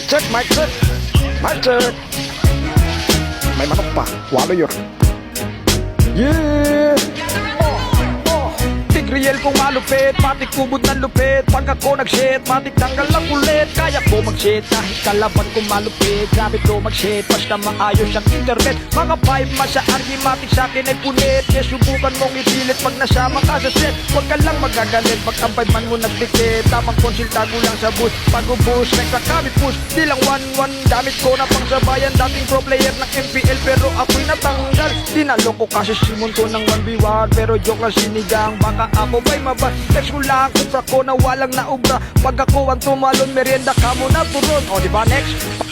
Mic check, mic check. Mic check. May manok pa. Walo yun. Yeah. Tigriel kong malupit, matik kubod ng lupit. Pag ako nag-shit, matik tanggal ang kulit. Kaya ko mag-shit kahit kalaban kong malupit. Gamit ko mag-shit, basta maayos ang internet. Mga vibe masya, matik sa'kin ay punit. Kaya subukan mong ipilit pag nasama ka sa set. Huwag ka lang magagalit, pag ang vibe man mo nagdikit. Tamang konsiltago lang sa booth, pag-ubus, nagkakami push. Di lang 1-1, gamit ko na pang sabayan. Dating pro player ng MPL pero ako'y natanggal. Dinaloko kasi simon ko ng 1v1. Pero joke lang sinigang, baka ako ba'y mabas. Text ko lang kupra ko na walang naubra. Pag ako ang tumalon, merienda ka mo na turon. O diba next?